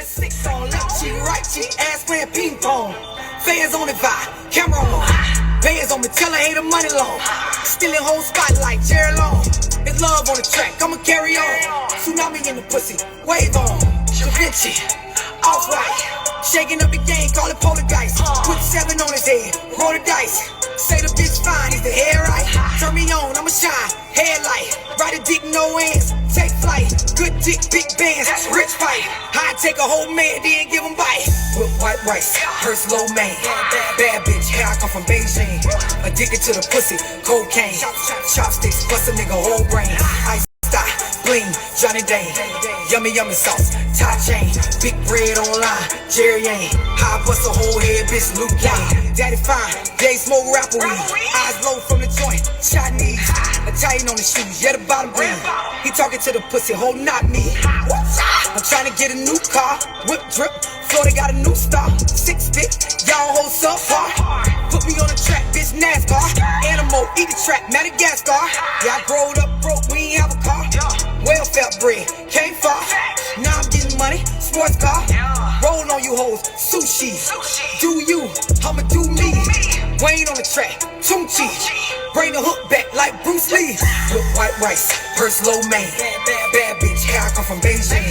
a 6 on, left cheek, right cheek, ass playing ping pong. Fans on the vibe, camera on. Bands on me, tell her ain't the money long. Still in whole spotlight, Jerry Long. It's love on the track, I'ma carry on. Tsunami in the pussy, wave on. Da Vinci, off-white. Shaking up the game, call it poltergeist. Put 7 on his head, roll the dice. Say the bitch fine, is the hair right? Turn me on, I'ma shine, headlight. Ride a dick, no ends, take flight. Good dick, big bands, rich fight. I take a whole man, then give him bite. With white rice, purse low man. Bad bitch, hair I come from Beijing. Addicted to the pussy, cocaine. Chopsticks, bust a nigga whole brain. Ice style, bling, Johnny Dane. Yummy, yummy sauce, tie chain. Big bread online, Jerry ain't. High bust a whole head, bitch, Luke Kane. Daddy fine, they smoke rapper weed. Eyes low from the joint, Chinese. Italian on the shoes, yeah, the bottom green. He talking to the pussy, hold not me. I'm trying to get a new car, whip drip. Florida got a new star, 6 stick, y'all hold subpar. Put me on the track, bitch, NASCAR. Animal, eat the track, Madagascar. Yeah, I growed up broke, we ain't have a car. Welfare bread, came far. Now I'm getting money, sports car. Roll on you hoes, sushi. Do you, I'ma do me. Wayne on the track, Tunchi. Bring the hook back like Bruce Lee. With white rice, purse low man. Bad bitch, hair I come from Beijing.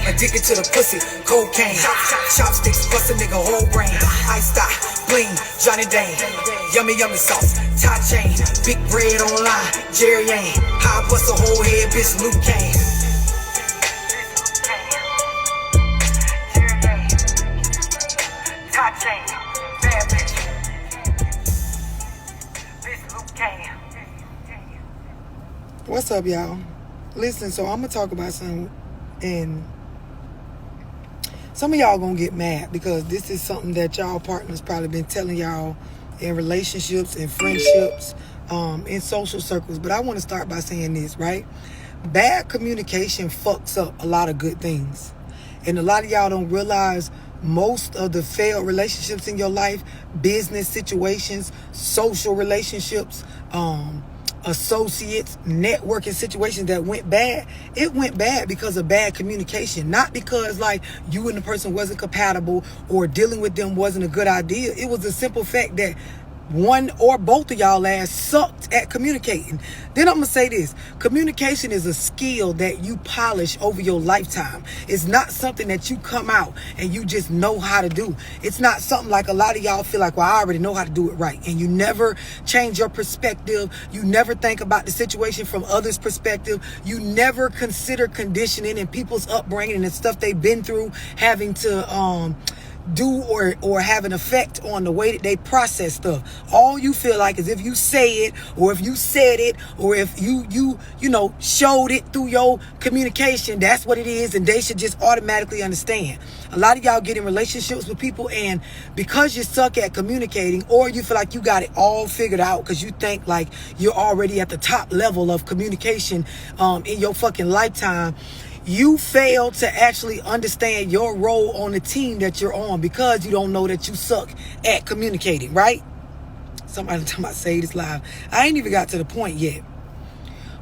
Addicted to the pussy, cocaine. Chopsticks, bust a nigga whole brain. Ice style, bling, Johnny Dane. Yummy, yummy sauce, tie chain. Big bread online, Jerry ain't. High bust a whole head, bitch, Luke Kane. Tie chain, bad bitch. Bitch, Luke Kane. What's up, y'all? Listen, so I'm gonna talk about something, and some of y'all gonna get mad because this is something that y'all partners probably been telling y'all in relationships and friendships, in social circles. But I want to start by saying this, right? Bad communication fucks up a lot of good things, and a lot of y'all don't realize most of the failed relationships in your life, business situations, social relationships, associates, networking situations that went bad, it went bad because of bad communication. Not because like you and the person wasn't compatible or dealing with them wasn't a good idea. It was the simple fact that one or both of y'all ass sucked at communicating. Then I'm gonna say this: communication is a skill that you polish over your lifetime. It's not something that you come out and you just know how to do. It's not something like a lot of y'all feel like, well, I already know how to do it right, and you never change your perspective. You never think about the situation from others' perspective. You never consider conditioning and people's upbringing and stuff they've been through, having to do or have an effect on the way that they process stuff. All you feel like is if you say it, or if you said it, or if you know showed it through your communication, that's what it is, and they should just automatically understand. A lot of y'all get in relationships with people, and because you suck at communicating, or you feel like you got it all figured out because you think like you're already at the top level of communication in your fucking lifetime, you fail to actually understand your role on the team that you're on because you don't know that you suck at communicating, right? Somebody tell me I say this live. I ain't even got to the point yet.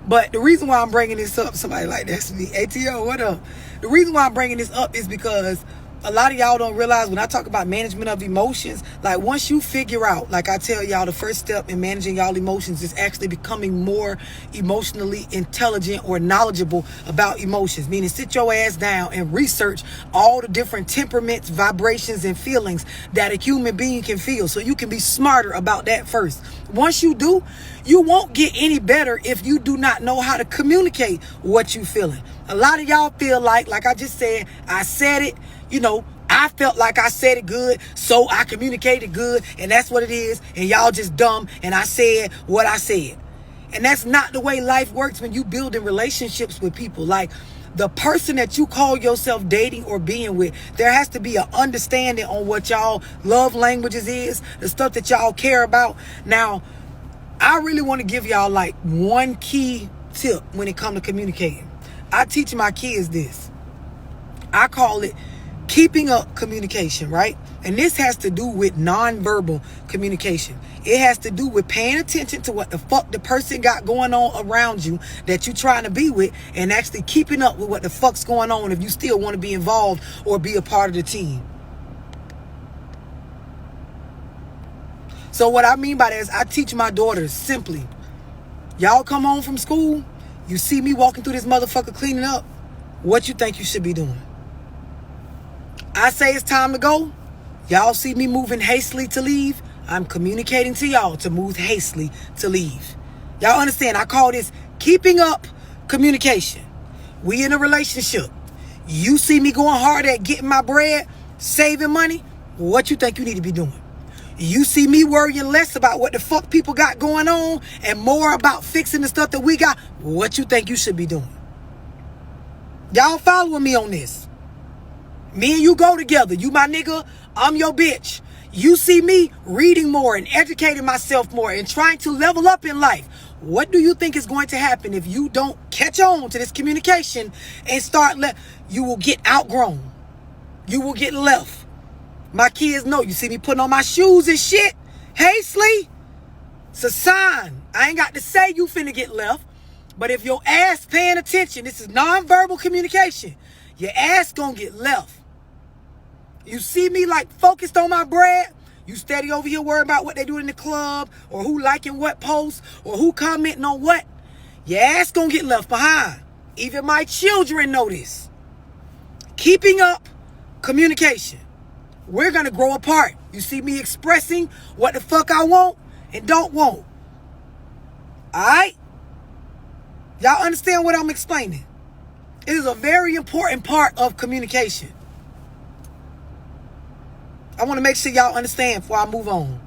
But the reason why I'm bringing this up, somebody like that's me. ATO, what up? The reason why I'm bringing this up is because a lot of y'all don't realize when I talk about management of emotions, like once you figure out, like I tell y'all, the first step in managing y'all emotions is actually becoming more emotionally intelligent or knowledgeable about emotions. Meaning sit your ass down and research all the different temperaments, vibrations, and feelings that a human being can feel, so you can be smarter about that first. Once you do, you won't get any better if you do not know how to communicate what you feeling. A lot of y'all feel like I just said, I said it, I felt like I said it good, so I communicated good, and that's what it is, and y'all just dumb, and I said what I said. And that's not the way life works when you build in relationships with people. Like, the person that you call yourself dating or being with, there has to be an understanding on what y'all love languages is, the stuff that y'all care about. Now, I really want to give y'all like one key tip when it comes to communicating. I teach my kids this. I call it Keeping up communication, right? And this has to do with nonverbal communication. It has to do with paying attention to what the fuck the person got going on around you that you're trying to be with, and actually keeping up with what the fuck's going on if you still want to be involved or be a part of the team. So what I mean by that is I teach my daughters simply. Y'all come home from school, you see me walking through this motherfucker cleaning up, what you think you should be doing? I say it's time to go. Y'all see me moving hastily to leave. I'm communicating to y'all to move hastily to leave. Y'all understand? I call this keeping up communication. We in a relationship. You see me going hard at getting my bread, saving money. What you think you need to be doing? You see me worrying less about what the fuck people got going on and more about fixing the stuff that we got. What you think you should be doing? Y'all following me on this? Me and you go together. You my nigga, I'm your bitch. You see me reading more and educating myself more and trying to level up in life. What do you think is going to happen if you don't catch on to this communication and you will get outgrown. You will get left. My kids know. You see me putting on my shoes and shit. Hastily. It's a sign. I ain't got to say you finna get left. But if your ass paying attention, this is nonverbal communication. Your ass gonna get left. You see me like focused on my bread. You steady over here worrying about what they do in the club, or who liking what post, or who commenting on what. Your ass gonna get left behind. Even my children know this. Keeping up communication. We're gonna grow apart. You see me expressing what the fuck I want and don't want. Alright? Y'all understand what I'm explaining? It is a very important part of communication. I want to make sure y'all understand before I move on.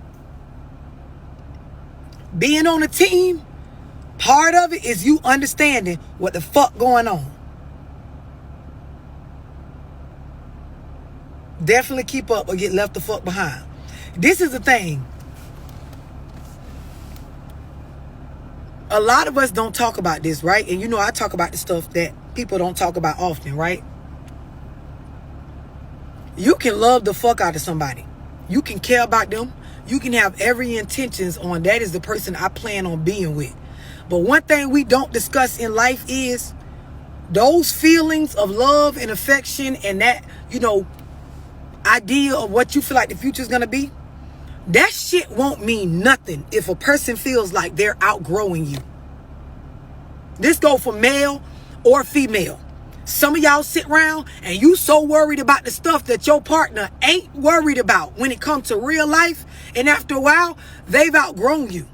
Being on a team, part of it is you understanding what the fuck going on. Definitely keep up or get left the fuck behind. This is the thing. A lot of us don't talk about this, right? And you know I talk about the stuff that people don't talk about often, right? You can love the fuck out of somebody. You can care about them. You can have every intentions on that is the person I plan on being with. But one thing we don't discuss in life is those feelings of love and affection and that, idea of what you feel like the future is going to be. That shit won't mean nothing if a person feels like they're outgrowing you. This go for male or female. Some of y'all sit around and you so worried about the stuff that your partner ain't worried about when it comes to real life. And after a while, they've outgrown you.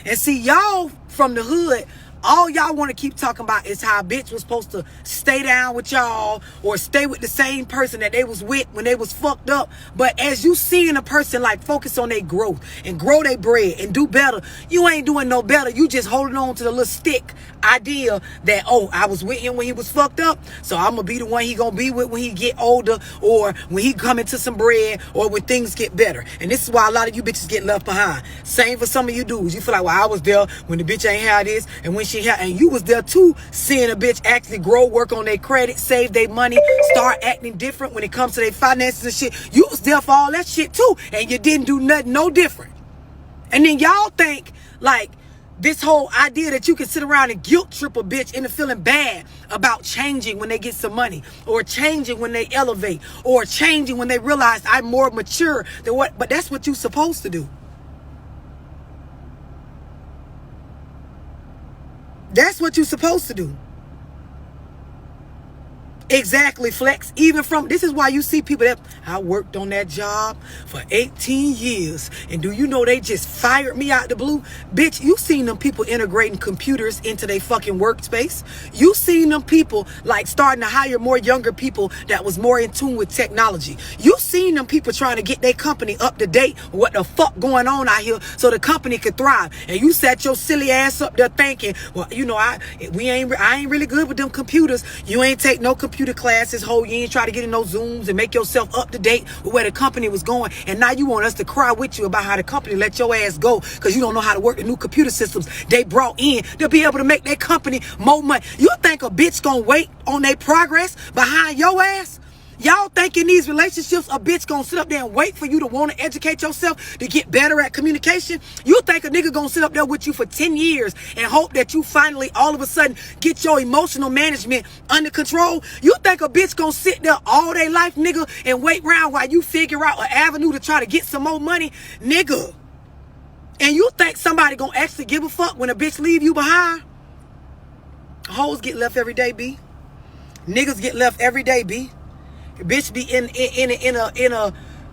And see, y'all from the hood, all y'all want to keep talking about is how a bitch was supposed to stay down with y'all or stay with the same person that they was with when they was fucked up. But as you seeing a person like focus on their growth and grow their bread and do better, you ain't doing no better. You just holding on to the little stick idea that, oh, I was with him when he was fucked up, so I'm gonna be the one he gonna be with when he get older, or when he come into some bread, or when things get better. And this is why a lot of you bitches get left behind. Same for some of you dudes. You feel like, well, I was there when the bitch ain't had this, and when she had, and you was there too, seeing a bitch actually grow, work on their credit, save their money, start acting different when it comes to their finances and shit. You was there for all that shit too, and you didn't do nothing no different. And then y'all think like this whole idea that you can sit around and guilt trip a bitch into feeling bad about changing when they get some money, or changing when they elevate, or changing when they realize I'm more mature than what, but that's what you're supposed to do. That's what you're supposed to do. Exactly, Flex. Even from, this is why you see people that, I worked on that job for 18 years. And do you know they just fired me out the blue? Bitch, you seen them people integrating computers into their fucking workspace. You seen them people like starting to hire more younger people that was more in tune with technology. You seen them people trying to get their company up to date with what the fuck going on out here so the company could thrive. And you sat your silly ass up there thinking, well, I ain't really good with them computers. You ain't take no computer classes, you ain't try to get in those Zooms and make yourself up to date with where the company was going. And now you want us to cry with you about how the company let your ass go because you don't know how to work the new computer systems they brought in to be able to make their company more money. You think a bitch gonna wait on their progress behind your ass? Y'all think in these relationships a bitch gonna sit up there and wait for you to want to educate yourself to get better at communication? You think a nigga gonna sit up there with you for 10 years and hope that you finally all of a sudden get your emotional management under control? You think a bitch gonna sit there all day life, nigga, and wait around while you figure out an avenue to try to get some more money? Nigga. And you think somebody gonna actually give a fuck when a bitch leave you behind? Hoes get left every day, B. Niggas get left every day, B. Bitch be in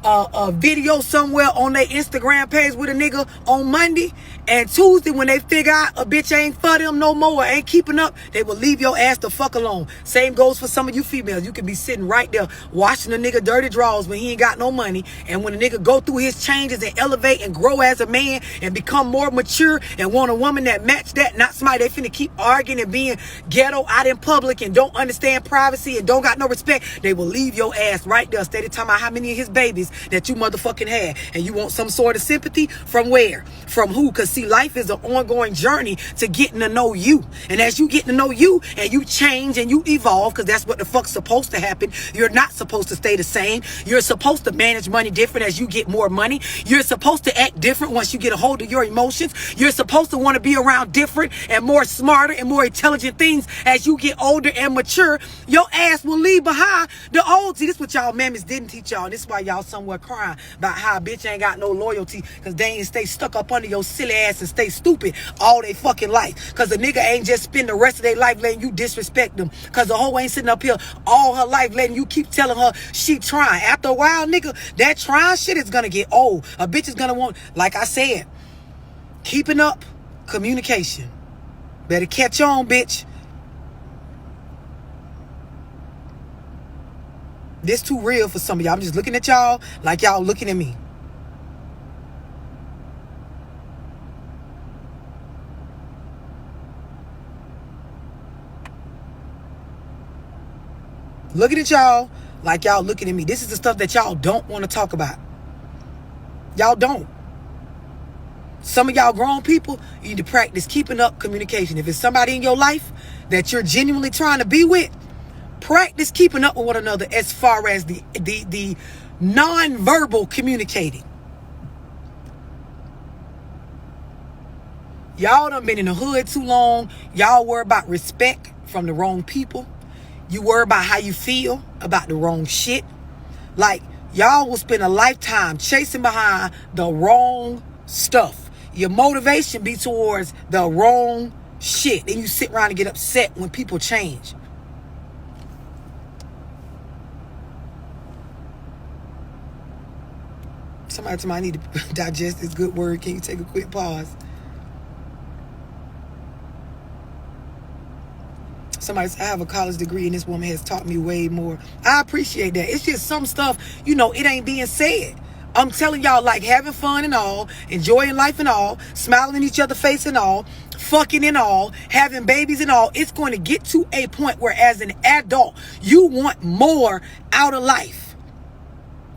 a video somewhere on their Instagram page with a nigga on Monday, and Tuesday when they figure out a bitch ain't for them no more, ain't keeping up, they will leave your ass the fuck alone. Same goes for some of you females. You can be sitting right there washing a nigga dirty drawers when he ain't got no money, and when a nigga go through his changes and elevate and grow as a man and become more mature and want a woman that match that, not somebody they finna keep arguing and being ghetto out in public and don't understand privacy and don't got no respect, they will leave your ass right there, steady talking about how many of his babies that you motherfucking had. And you want some sort of sympathy from where? From who? Because see, life is an ongoing journey to getting to know you. And as you get to know you and you change and you evolve, because that's what the fuck's supposed to happen. You're not supposed to stay the same. You're supposed to manage money different as you get more money. You're supposed to act different once you get a hold of your emotions. You're supposed to want to be around different and more smarter and more intelligent things as you get older and mature. Your ass will leave behind the old. See, this is what y'all mammies didn't teach y'all. This is why y'all somewhere crying about how a bitch ain't got no loyalty, because they ain't stay stuck up under your silly ass and stay stupid all they fucking life. Because the nigga ain't just spend the rest of their life letting you disrespect them. Because the hoe ain't sitting up here all her life letting you keep telling her she trying. After a while, nigga, that trying shit is gonna get old. A bitch is gonna want, like I said, keeping up communication. Better catch on, bitch. This too real for some of y'all. I'm just looking at y'all like y'all looking at me. Looking at y'all like y'all looking at me. This is the stuff that y'all don't want to talk about. Y'all don't. Some of y'all grown people, you need to practice keeping up communication. If it's somebody in your life that you're genuinely trying to be with, practice keeping up with one another as far as the non-verbal communicating. Y'all done been in the hood too long. Y'all worry about respect from the wrong people. You worry about how you feel about the wrong shit. Like, y'all will spend a lifetime chasing behind the wrong stuff. Your motivation be towards the wrong shit. Then you sit around and get upset when people change. Somebody told me I need to digest this good word. Can you take a quick pause? Somebody said, I have a college degree and this woman has taught me way more. I appreciate that. It's just some stuff, you know, it ain't being said. I'm telling y'all, like, having fun and all, enjoying life and all, smiling in each other's face and all, fucking and all, having babies and all, it's going to get to a point where as an adult, you want more out of life.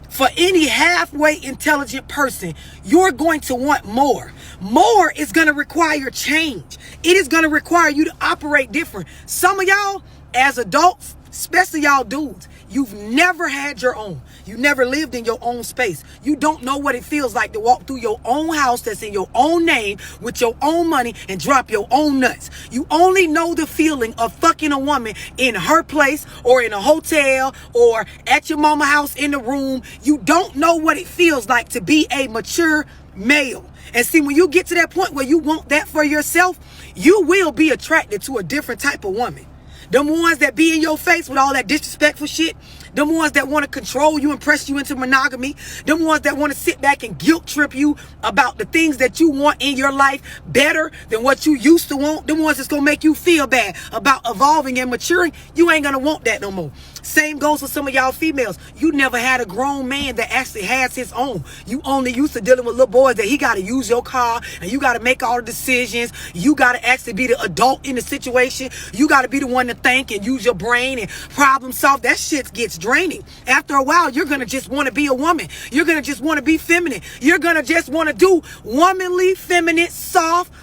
For any halfway intelligent person, you're going to want more. More is going to require change. It is going to require you to operate different. Some of y'all, as adults, especially y'all dudes, you've never had your own. You never lived in your own space. You don't know what it feels like to walk through your own house that's in your own name with your own money and drop your own nuts. You only know the feeling of fucking a woman in her place or in a hotel or at your mama house in the room. You don't know what it feels like to be a mature male. And see, when you get to that point where you want that for yourself, you will be attracted to a different type of woman. Them ones that be in your face with all that disrespectful shit. Them ones that want to control you and press you into monogamy. Them ones that want to sit back and guilt trip you about the things that you want in your life better than what you used to want. Them ones that's going to make you feel bad about evolving and maturing. You ain't going to want that no more. Same goes for some of y'all females. You never had a grown man that actually has his own. You only used to dealing with little boys that he got to use your car and you got to make all the decisions. You got to actually be the adult in the situation. You got to be the one to think and use your brain and problem solve. That shit gets draining. After a while, you're going to just want to be a woman. You're going to just want to be feminine. You're going to just want to do womanly, feminine, soft,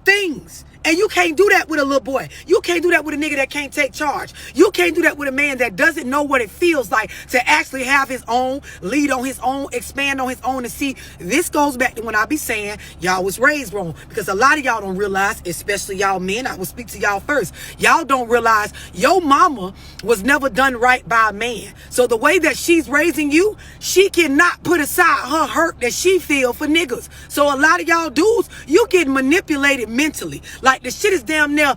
things. And you can't do that with a little boy. You can't do that with a nigga that can't take charge. You can't do that with a man that doesn't know what it feels like to actually have his own, lead on his own, expand on his own. And see, this goes back to when I be saying y'all was raised wrong. Because a lot of y'all don't realize, especially y'all men, I will speak to y'all first. Y'all don't realize your mama was never done right by a man. So the way that she's raising you, she cannot put aside her hurt that she feel for niggas. So a lot of y'all dudes, you get manipulated mentally. Like the shit is damn near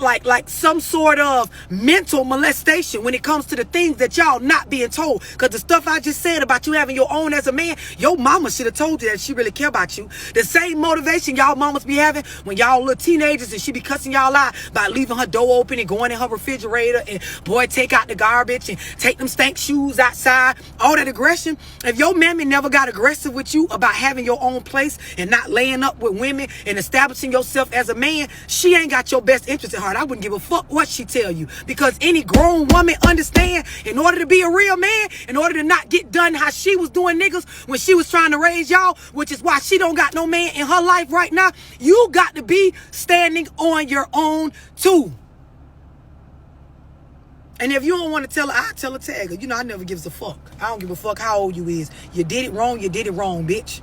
like some sort of mental molestation when it comes to the things that y'all not being told. Because the stuff I just said about you having your own as a man, your mama should have told you that she really care about you. The same motivation y'all mamas be having when y'all little teenagers and she be cussing y'all out by leaving her door open and going in her refrigerator and boy take out the garbage and take them stank shoes outside. All that aggression. If your mammy never got aggressive with you about having your own place and not laying up with women and establishing yourself as a man, she ain't got your best interest at heart. I wouldn't give a fuck what she tell you, because any grown woman understand, in order to be a real man, in order to not get done how she was doing niggas when she was trying to raise y'all, which is why she don't got no man in her life right now, you got to be standing on your own too. And if you don't want to tell her, I tell her, tag her. You know, I never gives a fuck. I don't give a fuck how old you is. You did it wrong, bitch.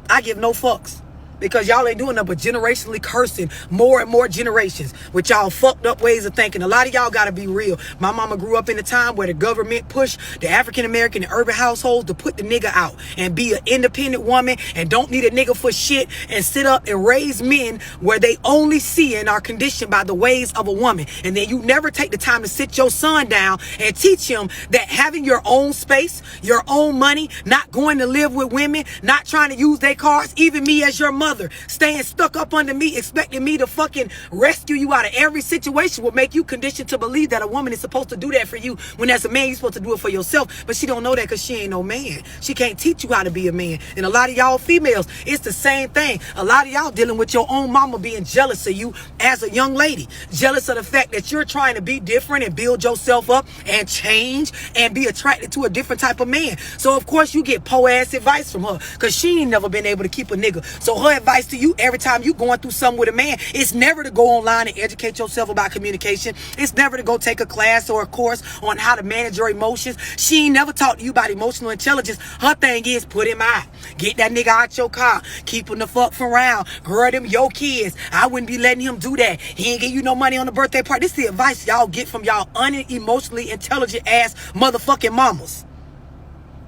I give no fucks. Because y'all ain't doing nothing but generationally cursing more and more generations with y'all fucked up ways of thinking. A lot of y'all gotta be real. My mama grew up in a time where the government pushed the African American and urban households to put the nigga out and be an independent woman and don't need a nigga for shit and sit up and raise men where they only see and are conditioned by the ways of a woman. And then you never take the time to sit your son down and teach him that having your own space, your own money, not going to live with women, not trying to use their cars, even me as your mother, staying stuck up under me, expecting me to fucking rescue you out of every situation will make you conditioned to believe that a woman is supposed to do that for you, when as a man you're supposed to do it for yourself. But she don't know that because she ain't no man. She can't teach you how to be a man. And a lot of y'all females, it's the same thing. A lot of y'all dealing with your own mama being jealous of you as a young lady, jealous of the fact that you're trying to be different and build yourself up and change and be attracted to a different type of man. So of course you get po-ass advice from her because she ain't never been able to keep a nigga. So her advice to you every time you going through something with a man, it's never to go online and educate yourself about communication. It's never to go take a class or a course on how to manage your emotions. She ain't never talked to you about emotional intelligence. Her thing is put him out. Get that nigga out your car. Keep him the fuck from around. Girl, them your kids. I wouldn't be letting him do that. He ain't give you no money on the birthday party. This is the advice y'all get from y'all unemotionally intelligent ass motherfucking mamas.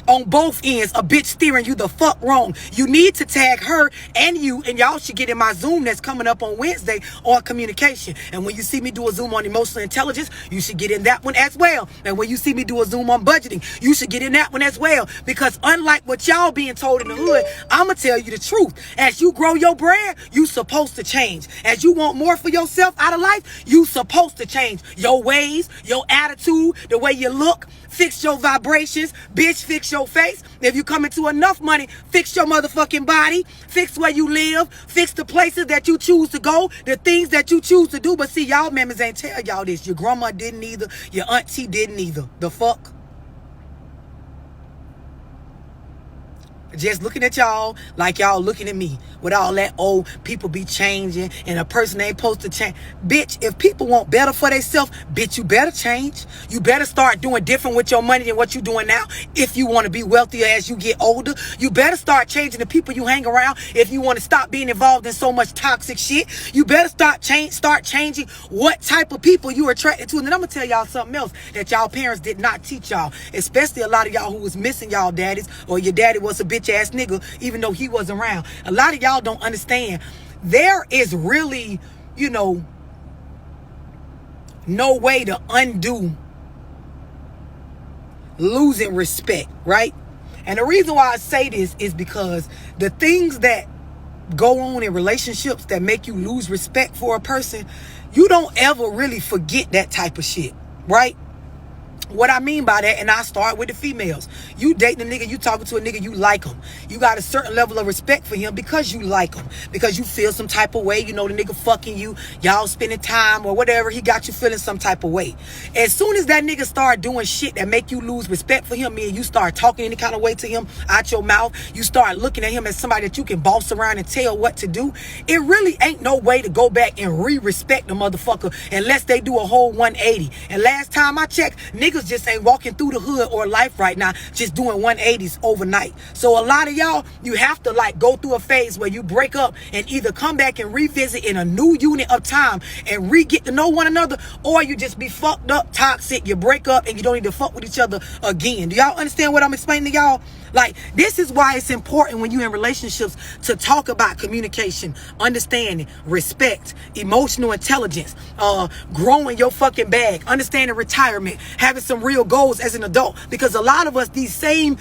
On both ends, a bitch steering you the fuck wrong. You need to tag her and you, and y'all should get in my Zoom that's coming up on Wednesday on communication. And when you see me do a Zoom on emotional intelligence, you should get in that one as well. And when you see me do a Zoom on budgeting, you should get in that one as well. Because unlike what y'all being told in the hood, I'ma tell you the truth. As you grow your brand, you supposed to change. As you want more for yourself out of life, you supposed to change your ways, your attitude, the way you look. Fix your vibrations, bitch, fix your face. If you come into enough money, fix your motherfucking body, fix where you live, fix the places that you choose to go, the things that you choose to do. But see, y'all members ain't tell y'all this. Your grandma didn't either. Your auntie didn't either. The fuck? Just looking at y'all like y'all looking at me with all that old people be changing and a person ain't supposed to change. Bitch, if people want better for themselves, bitch, you better change. You better start doing different with your money than what you doing now. If you want to be wealthier as you get older, you better start changing the people you hang around. If you want to stop being involved in so much toxic shit, you better start changing what type of people you are attracted to. And then I'm gonna tell y'all something else that y'all parents did not teach y'all, especially a lot of y'all who was missing y'all daddies, or your daddy was a bitch ass nigga even though he wasn't around. A lot of y'all don't understand. There is really, no way to undo losing respect, right? And the reason why I say this is because the things that go on in relationships that make you lose respect for a person, you don't ever really forget that type of shit, right? What I mean by that, and I start with the females. You dating a nigga, you talking to a nigga, you like him. You got a certain level of respect for him because you like him. Because you feel some type of way. You know the nigga fucking you. Y'all spending time or whatever. He got you feeling some type of way. As soon as that nigga start doing shit that make you lose respect for him, and you start talking any kind of way to him out your mouth, you start looking at him as somebody that you can boss around and tell what to do, it really ain't no way to go back and re-respect the motherfucker unless they do a whole 180. And last time I checked, niggas just ain't walking through the hood or life right now just doing 180s overnight. So a lot of y'all, you have to like go through a phase where you break up and either come back and revisit in a new unit of time and re-get to know one another, or you just be fucked up, toxic, you break up and you don't need to fuck with each other again. Do y'all understand what I'm explaining to y'all? Like, this is why it's important when you're in relationships to talk about communication, understanding, respect, emotional intelligence, growing your fucking bag, understanding retirement, having some real goals as an adult. Because a lot of us, these same,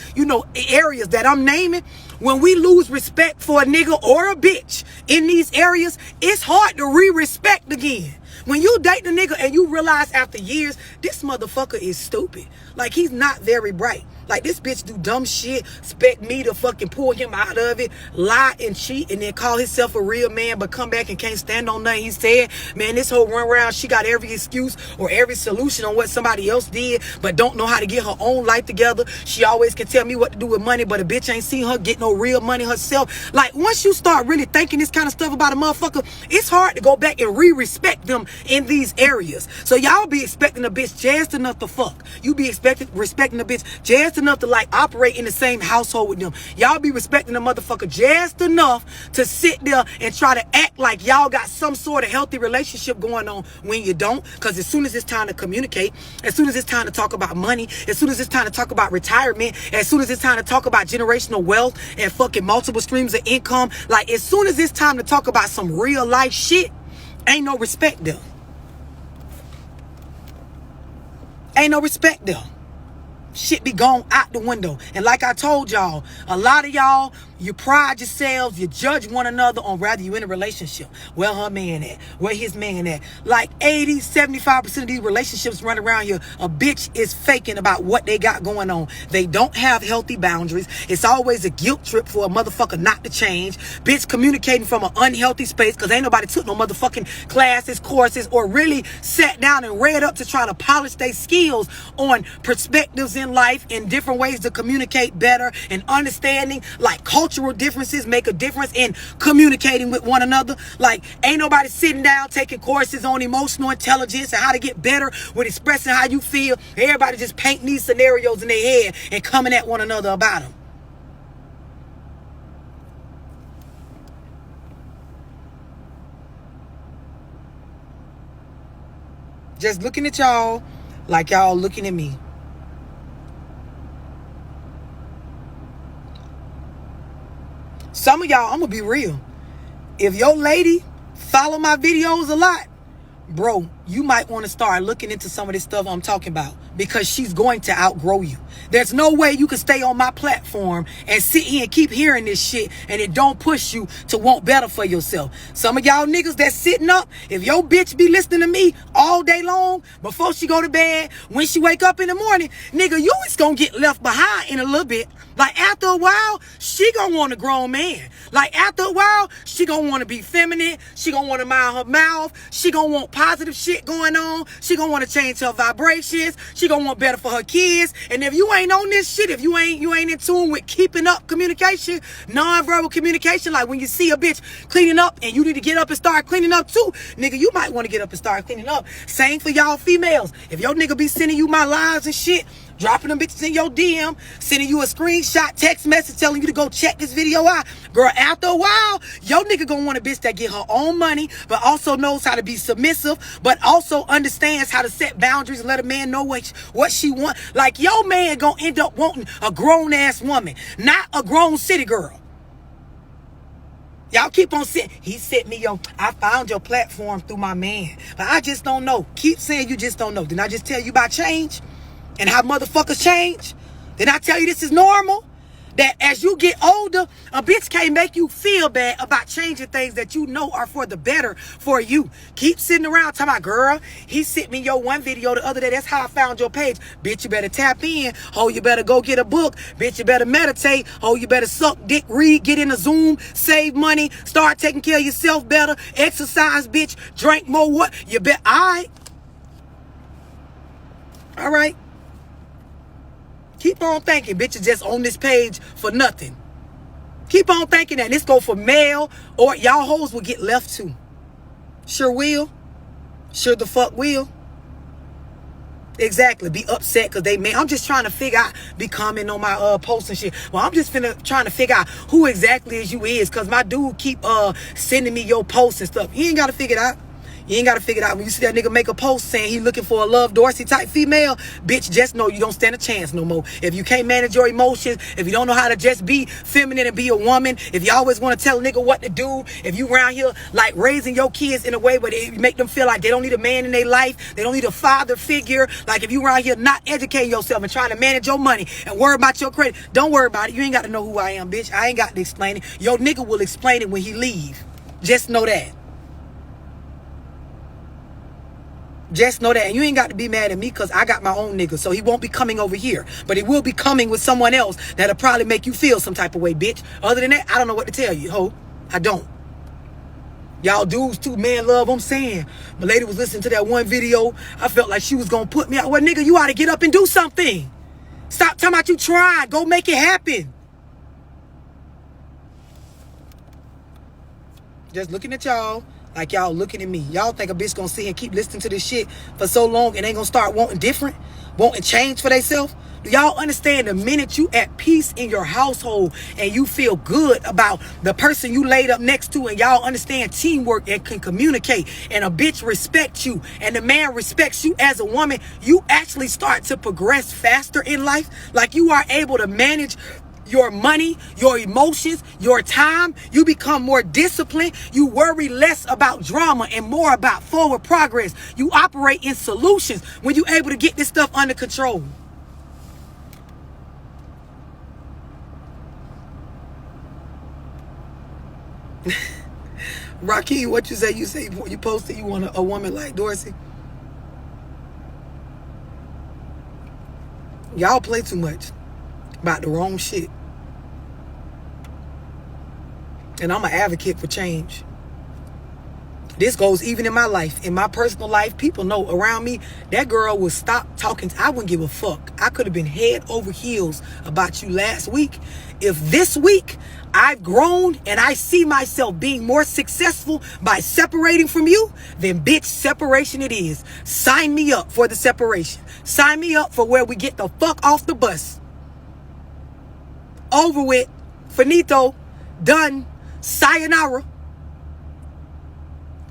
areas that I'm naming, when we lose respect for a nigga or a bitch in these areas, it's hard to re-respect again. When you date the nigga and you realize after years, this motherfucker is stupid. Like, he's not very bright. Like, this bitch do dumb shit, expect me to fucking pull him out of it, lie and cheat, and then call himself a real man, but come back and can't stand on nothing he said. Man, this whole run around, she got every excuse or every solution on what somebody else did, but don't know how to get her own life together. She always can tell me what to do with money, but a bitch ain't seen her get no real money herself. Like, once you start really thinking this kind of stuff about a motherfucker, it's hard to go back and re-respect them in these areas. So y'all be expecting a bitch just enough to fuck. You be respecting a bitch just enough to like operate in the same household with them. Y'all be respecting a motherfucker just enough to sit there and try to act like y'all got some sort of healthy relationship going on when you don't. Because as soon as it's time to communicate, as soon as it's time to talk about money, as soon as it's time to talk about retirement, as soon as it's time to talk about generational wealth and fucking multiple streams of income, like as soon as it's time to talk about some real life shit, ain't no respect there. Ain't no respect there. Shit be gone out the window. And like I told y'all, a lot of y'all, you pride yourselves, you judge one another on whether you in a relationship. Where her man at? Where his man at? Like 75% of these relationships run around here, a bitch is faking about what they got going on. They don't have healthy boundaries. It's always a guilt trip for a motherfucker not to change. Bitch communicating from an unhealthy space because ain't nobody took no motherfucking classes, courses, or really sat down and read up to try to polish their skills on perspectives in life and different ways to communicate better and understanding like cultural differences make a difference in communicating with one another. Like, ain't nobody sitting down taking courses on emotional intelligence and how to get better with expressing how you feel. Everybody just painting these scenarios in their head and coming at one another about them. Just looking at y'all like y'all looking at me. Some of y'all, I'm gonna be real. If your lady follow my videos a lot, bro, you might want to start looking into some of this stuff I'm talking about, because she's going to outgrow you. There's no way you can stay on my platform and sit here and keep hearing this shit and it don't push you to want better for yourself. Some of y'all niggas that's sitting up, if your bitch be listening to me all day long, before she go to bed, when she wake up in the morning, nigga, you is gonna get left behind in a little bit. Like, after a while, she gonna want a grown man. Like, after a while, she gonna want to be feminine. She gonna want to mind her mouth. She gonna want positive shit going on. She gonna want to change her vibrations. She gonna want better for her kids. And if you ain't on this shit, if you ain't in tune with keeping up communication, nonverbal communication, like when you see a bitch cleaning up and you need to get up and start cleaning up too, nigga, you might want to get up and start cleaning up. Same for y'all females. If your nigga be sending you my lives and shit, dropping them bitches in your DM, sending you a screenshot text message telling you to go check this video out, girl, after a while, your nigga gonna want a bitch that get her own money, but also knows how to be submissive, but also understands how to set boundaries and let a man know what she want. Like, your man gonna end up wanting a grown-ass woman, not a grown city girl. Y'all keep on saying, he sent me I found your platform through my man, but I just don't know. Keep saying you just don't know. Didn't I just tell you about change? And how motherfuckers change? Did I tell you this is normal? that as you get older, a bitch can't make you feel bad about changing things that you know are for the better for you. Keep sitting around talking about, girl, he sent me your one video the other day. That's how I found your page. Bitch, you better tap in. Oh, you better go get a book. Bitch, you better meditate. Oh, you better suck dick, read, get in a Zoom, save money, start taking care of yourself better, exercise, bitch, drink more what? You bet. All right. Keep on thinking bitches just on this page for nothing. Keep on thinking that. This go for male, or y'all hoes will get left too. Sure will. Sure the fuck will. Exactly. Be upset because they may. I'm just trying to figure out, be commenting on my posts and shit. Well, I'm just trying to figure out who exactly is you is, because my dude keep sending me your posts and stuff. You ain't got to figure it out. You ain't got to figure it out. When you see that nigga make a post saying he looking for a Love Dorsey type female, bitch, just know you don't stand a chance no more. If you can't manage your emotions, if you don't know how to just be feminine and be a woman, if you always want to tell a nigga what to do, if you around here like raising your kids in a way where it make them feel like they don't need a man in their life, they don't need a father figure, like if you around here not educating yourself and trying to manage your money and worry about your credit, don't worry about it. You ain't got to know who I am, bitch. I ain't got to explain it. Your nigga will explain it when he leave. Just know that. Just know that. And you ain't got to be mad at me because I got my own nigga. So he won't be coming over here. But he will be coming with someone else that'll probably make you feel some type of way, bitch. Other than that, I don't know what to tell you, ho. I don't. Y'all dudes too, man, love, I'm saying. My lady was listening to that one video. I felt like she was going to put me out. Well, nigga, you ought to get up and do something. Stop talking about you tried. Go make it happen. Just looking at y'all. Like y'all looking at me. Y'all think a bitch gonna sit here and keep listening to this shit for so long and ain't gonna start wanting different? Wanting change for themselves? Do y'all understand the minute you at peace in your household and you feel good about the person you laid up next to, and y'all understand teamwork and can communicate, and a bitch respects you and the man respects you as a woman, you actually start to progress faster in life. Like you are able to manage your money, your emotions, your time. You become more disciplined. You worry less about drama and more about forward progress. You operate in solutions when you're able to get this stuff under control. Rakeem, what you say? You say you posted you want a woman like Dorsey? Y'all play too much about the wrong shit. And I'm an advocate for change. This goes even in my life. In my personal life, people know around me, that girl would stop talking. I wouldn't give a fuck. I could have been head over heels about you last week. If this week I've grown and I see myself being more successful by separating from you, then bitch, separation it is. Sign me up for the separation. Sign me up for where we get the fuck off the bus. Over with. Finito. Done. Sayonara.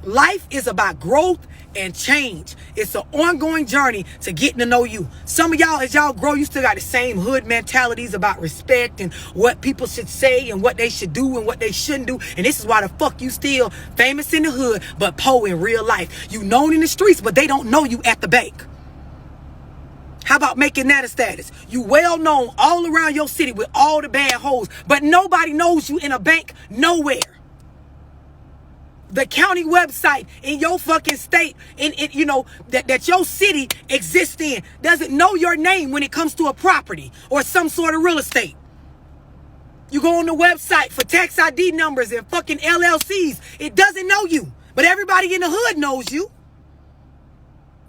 Life is about growth and change. It's an ongoing journey to getting to know you. Some of y'all, as y'all grow, you still got the same hood mentalities about respect and what people should say and what they should do and what they shouldn't do. And this is why the fuck you still famous in the hood but poor in real life. You known in the streets, but they don't know you at the bank. How about making that a status? You well known all around your city with all the bad hoes, but nobody knows you in a bank nowhere. The county website in your fucking state, you know, that your city exists in, doesn't know your name when it comes to a property or some sort of real estate. You go on the website for tax ID numbers and fucking LLCs. It doesn't know you, but everybody in the hood knows you.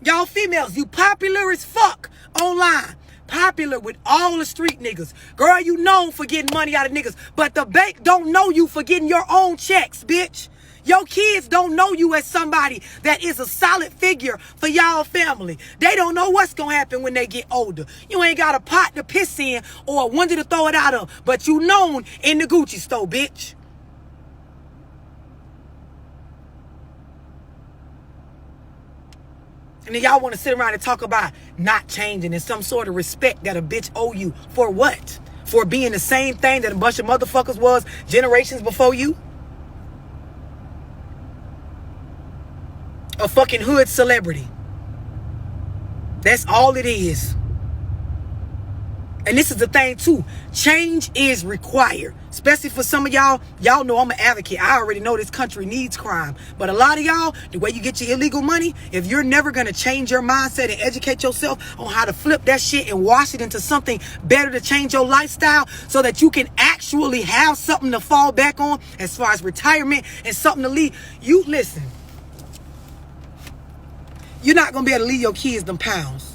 Y'all females, you popular as fuck online. Popular with all the street niggas. Girl, you known for getting money out of niggas, but the bank don't know you for getting your own checks, bitch. Your kids don't know you as somebody that is a solid figure for y'all family. They don't know what's gonna happen when they get older. You ain't got a pot to piss in or one to throw it out of, but you known in the Gucci store, bitch. And then y'all want to sit around and talk about not changing and some sort of respect that a bitch owe you. For what? For being the same thing that a bunch of motherfuckers was generations before you? A fucking hood celebrity. That's all it is. And this is the thing too. Change is required. Especially for some of y'all. Y'all know I'm an advocate. I already know this country needs crime. But a lot of y'all, the way you get your illegal money, if you're never going to change your mindset and educate yourself on how to flip that shit and wash it into something better to change your lifestyle so that you can actually have something to fall back on as far as retirement and something to leave. You listen. You're not going to be able to leave your kids them pounds.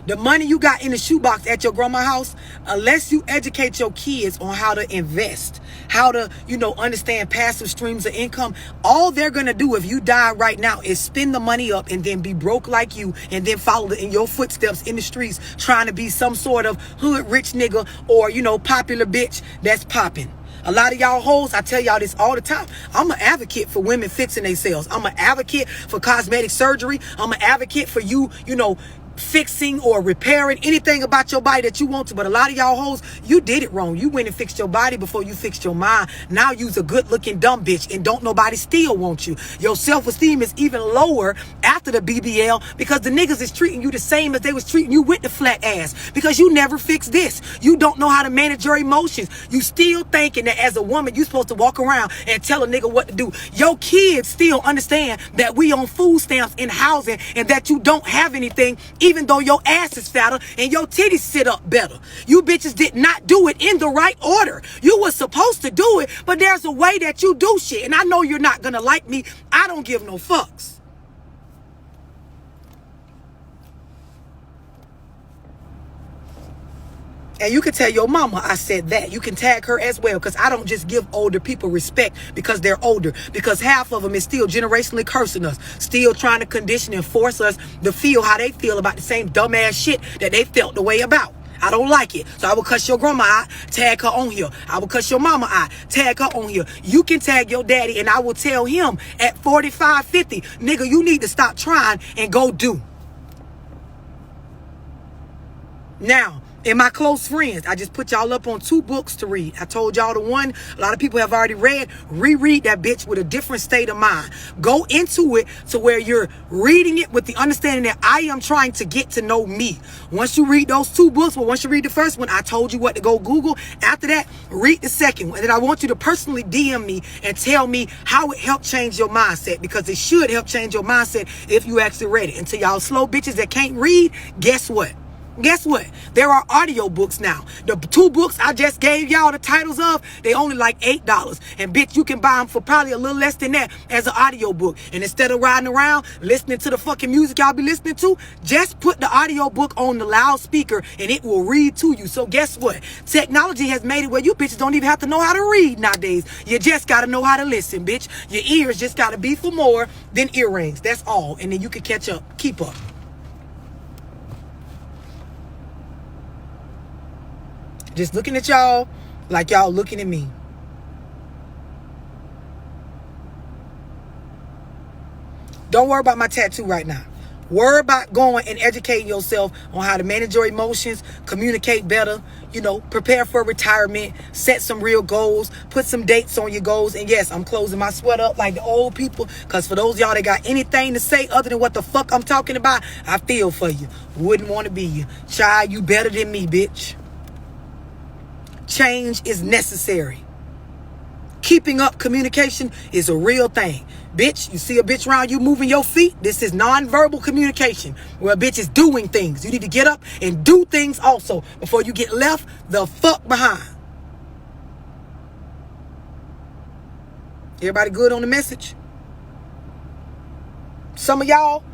The money you got in the shoebox at your grandma's house, unless you educate your kids on how to invest, how to, understand passive streams of income, all they're going to do if you die right now is spend the money up and then be broke like you and then follow in your footsteps in the streets trying to be some sort of hood rich nigga or, popular bitch that's popping. A lot of y'all hoes, I tell y'all this all the time. I'm an advocate for women fixing themselves. I'm an advocate for cosmetic surgery. I'm an advocate for you, fixing or repairing anything about your body that you want to. But a lot of y'all hoes, you did it wrong. You went and fixed your body before you fixed your mind. Now you's a good looking dumb bitch and don't nobody still want you. Your self-esteem is even lower after the BBL because the niggas is treating you the same as they was treating you with the flat ass because you never fixed this. You don't know how to manage your emotions. You still thinking that as a woman you supposed to walk around and tell a nigga what to do. Your kids still understand that we on food stamps in housing and that you don't have anything even though your ass is fatter and your titties sit up better. You bitches did not do it in the right order. You were supposed to do it, but there's a way that you do shit. And I know you're not gonna like me. I don't give no fucks. And you can tell your mama I said that. You can tag her as well because I don't just give older people respect because they're older. Because half of them is still generationally cursing us. Still trying to condition and force us to feel how they feel about the same dumbass shit that they felt the way about. I don't like it. So I will cuss your grandma out, tag her on here. I will cuss your mama out, tag her on here. You can tag your daddy and I will tell him at 45, 50, nigga, you need to stop trying and go do. Now, in my close friends, I just put y'all up on 2 books to read. I told y'all the one a lot of people have already read. Reread that bitch with a different state of mind. Go into it to where you're reading it with the understanding that I am trying to get to know me. Once you read those 2 books, well, once you read the first one, I told you what to go Google. After that, read the second one. And then I want you to personally DM me and tell me how it helped change your mindset because it should help change your mindset if you actually read it. And to y'all slow bitches that can't read, guess what? Guess what? There are audio books now. The 2 books I just gave y'all the titles of, they only like $8. And bitch, you can buy them for probably a little less than that as an audio book. And instead of riding around listening to the fucking music y'all be listening to, just put the audio book on the loudspeaker and it will read to you. So guess what? Technology has made it where you bitches don't even have to know how to read nowadays. You just got to know how to listen, bitch. Your ears just got to be for more than earrings. That's all. And then you can catch up. Keep up. Just looking at y'all like y'all looking at me. Don't worry about my tattoo right now. Worry about going and educating yourself on how to manage your emotions, communicate better, prepare for retirement, set some real goals, put some dates on your goals. And yes, I'm closing my sweat up like the old people because for those of y'all that got anything to say other than what the fuck I'm talking about, I feel for you. Wouldn't want to be you. Child, you better than me, bitch. Change is necessary. Keeping up communication is a real thing. Bitch, you see a bitch around you moving your feet? This is nonverbal communication where a bitch is doing things. You need to get up and do things also before you get left the fuck behind. Everybody good on the message? Some of y'all,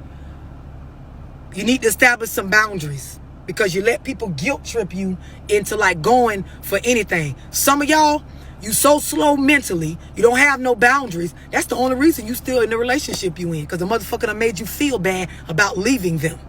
you need to establish some boundaries. Because you let people guilt trip you into like going for anything. Some of y'all, you so slow mentally, you don't have no boundaries. That's the only reason you still in the relationship you in. Because the motherfucker done made you feel bad about leaving them.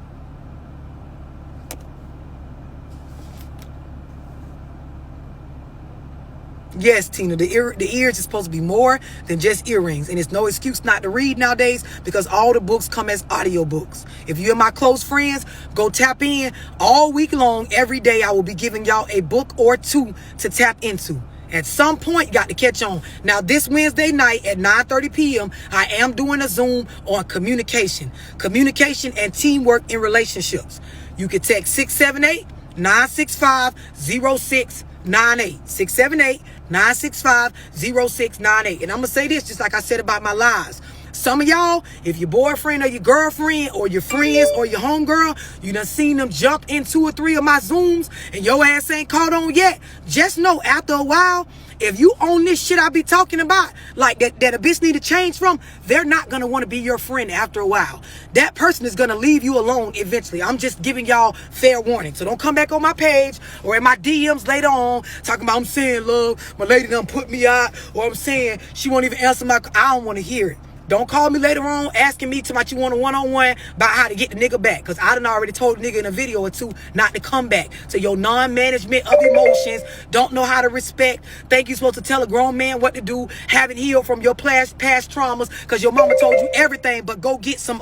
Yes, Tina, the ears is supposed to be more than just earrings. And it's no excuse not to read nowadays because all the books come as audio books. If you're my close friends, go tap in all week long. Every day I will be giving y'all a book or 2 to tap into. At some point, you got to catch on. Now, this Wednesday night at 9:30 p.m., I am doing a Zoom on communication. Communication and teamwork in relationships. You can text 678 678-965-0698. 678-965-0698. And I'm going to say this just like I said about my lives. Some of y'all, if your boyfriend or your girlfriend or your friends or your homegirl, you done seen them jump in 2 or 3 of my Zooms and your ass ain't caught on yet, just know after a while, if you own this shit I be talking about, like that a bitch need to change from, they're not going to want to be your friend after a while. That person is going to leave you alone eventually. I'm just giving y'all fair warning. So don't come back on my page or in my DMs later on talking about I'm saying, love, my lady done put me out, or I'm saying she won't even answer my, I don't want to hear it. Don't call me later on asking me about you want a one-on-one about how to get the nigga back. Because I done already told the nigga in a video or 2 not to come back. So your non-management of emotions, don't know how to respect, think you're supposed to tell a grown man what to do, haven't healed from your past traumas because your mama told you everything but go get some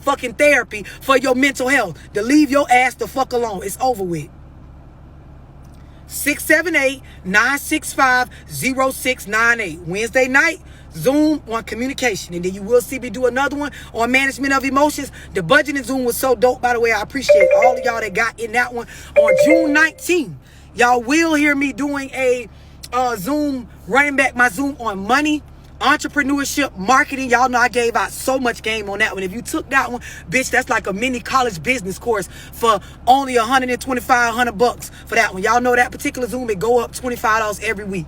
fucking therapy for your mental health. To leave your ass the fuck alone. It's over with. 678-965-0698. Wednesday night, Zoom on communication. And then you will see me do another one on management of emotions. The budgeting Zoom was so dope, by the way. I appreciate all of y'all that got in that one. On June 19th, y'all will hear me doing a Zoom, running back my Zoom on money, entrepreneurship, marketing. Y'all know I gave out so much game on that one. If you took that one, bitch, that's like a mini college business course for only $125 for that one. Y'all know that particular Zoom, it go up $25 every week.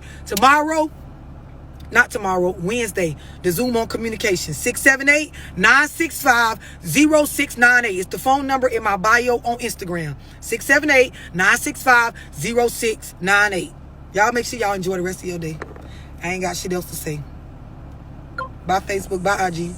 Wednesday, the Zoom on communication. 678-965-0698. It's the phone number in my bio on Instagram. 678-965-0698. Y'all make sure y'all enjoy the rest of your day. I ain't got shit else to say. Bye Facebook, bye IG.